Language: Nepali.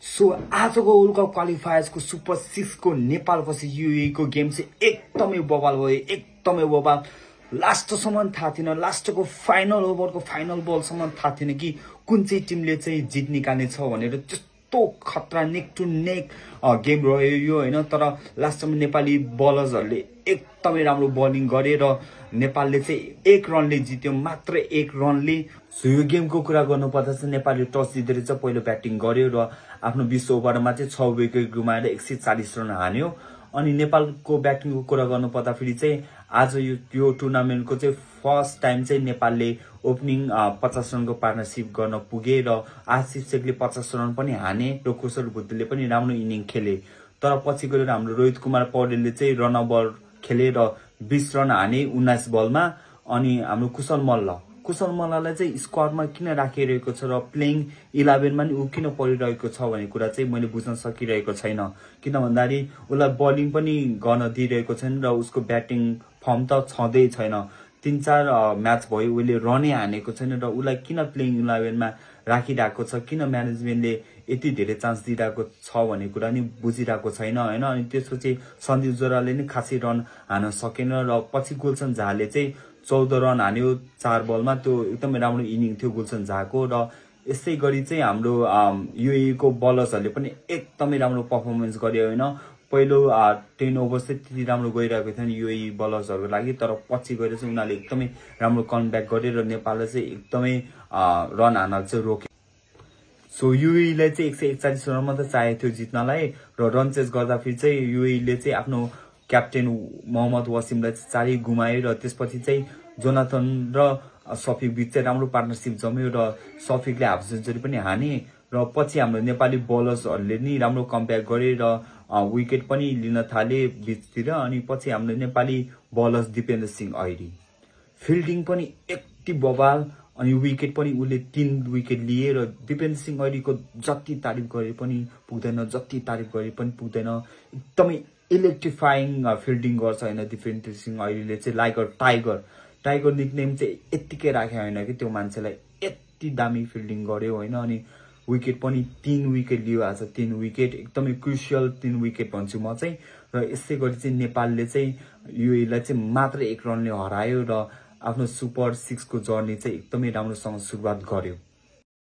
सो आजको वर्ल्ड कप क्वालिफायर्सको सुपर 6 को नेपाल पछि युएई को गेम चाहिँ एकदमै बवाल भयो, एकदमै बवाल। लास्टसम्म थाहा थिएन, लास्टको फाइनल ओभरको फाइनल बलसम्म थाहा थिएन कि कुन चाहिँ टिमले चाहिँ जित निकाल्ने छ भनेर। त्यस्तो खतरा नेक टु नेक गेम रह्यो यो हैन। तर लास्टमा नेपाली बलर्सहरूले एकदमै राम्रो बलिङ गरे र नेपालले चाहिँ 1 रनले जित्यो, मात्र 1 रनले। सो यो गेमको कुरा गर्नुपर्दा चाहिँ नेपालले टस जितेर चाहिँ पहिलो ब्याटिङ गर्यो र आफ्नो 20 ओभरमा चाहिँ 6 विकेट गुमाएर 140 रन हान्यो। अनि नेपालको ब्याटिङको कुरा गर्नुपर्दा फेरि चाहिँ आज यो टुर्नामेन्टको चाहिँ फर्स्ट टाइम चाहिँ नेपालले ओपनिङ 50 रनको पार्टनरशिप गर्न पुगे र आशिष शेखले 50 रन पनि हाने र कुशल भुटेलले पनि राम्रो इनिङ खेले। तर पछि गएर हाम्रो रोहित कुमार पौडेलले चाहिँ रन ओभर खेले र 20 रन हाने 19 बलमा। अनि हाम्रो कुशल मल्ललाई चाहिँ स्क्वाडमा किन राखिरहेको छ र प्लेइङ 11 मा नि ऊ किन परिरहेको छ भन्ने कुरा चाहिँ मैले बुझ्न सकिरहेको छैन। किन भन्दाखेरि उसलाई बलिङ पनि गर्न दिइरहेको छैन र उसको ब्याटिङ फर्म त छँदै छैन। 3-4 म्याच भयो उसले रनै हानेको छैन र उसलाई किन प्लेइङ 11 मा राखिरहेको छ, किन म्यानेजमेन्टले यति धेरै चान्स दिइरहेको छ भन्ने कुरा नि बुझिरहेको छैन हैन। अनि त्यसपछि सन्दीप जोराले नि खासै रन हान्न सकेन र पछि गुलसन झाले चाहिँ 14 रन हान्यो 4 बलमा। त्यो एकदमै राम्रो इनिङ थियो गुलसन झाको। र यसै गरी चाहिँ हाम्रो युएई को बलर्सहरूले पनि एकदमै राम्रो पर्फर्मेन्स गर्यो हैन। पहिलो 10 ओभर चाहिँ त्यति राम्रो गइरहेको थिएन युएई बलर्सहरूको लागि, तर पछि गएर चाहिँ उनीहरूले एकदमै राम्रो कमब्याक गरे र नेपालले चाहिँ एकदमै रन हान्न चाहिँ रोके। सो युएईलाई चाहिँ 141 रन मात्र चाहिएको थियो जित्नलाई र रन चेज गर्दाखेरि चाहिँ युएईले चाहिँ आफ्नो क्याप्टेन मोहम्मद वसिमलाई चाहिँ 4 गुमायो र त्यसपछि चाहिँ जोनाथन र सफिक बीच चाहिँ राम्रो पार्टनरशिप जम्यो र सफिकले हाफ सेन्चुरी पनि हाने र पछि हाम्रो नेपाली बलर्सहरूले नि राम्रो कमब्याक गरे र विकेट पनि लिन थाले बीचतिर। अनि पछि हाम्रो नेपाली बलर्स दिपेन्द्र सिंह ऐरी फिल्डिङ पनि यति बवाल अनि विकेट पनि उसले 3 विकेट लिए र दिपेन्द्र सिंह ऐरीको जति तारिफ गरे पनि पुग्दैन, जति तारिफ गरे पनि पुग्दैन। एकदमै इलेक्ट्रिफाइङ फिल्डिङ गर्छ हैन दिपेन्द्र सिंह ऐरीले चाहिँ। लाइक अ टाइगर निकनेम चाहिँ यतिकै राखे हैन कि त्यो मान्छेलाई, यति दामी फिल्डिङ गर्यो हैन। अनि विकेट पनि 3 विकेट लियो आज, 3 विकेट एकदमै क्रुसियल 3 विकेट भन्छु म चाहिँ। र यसै गरी चाहिँ नेपालले चाहिँ युएईलाई चाहिँ मात्र 1 रनले हरायो र आफ्नो सुपर 6 को जर्नी चाहिँ एकदमै राम्रोसँग सुरुवात गर्यो।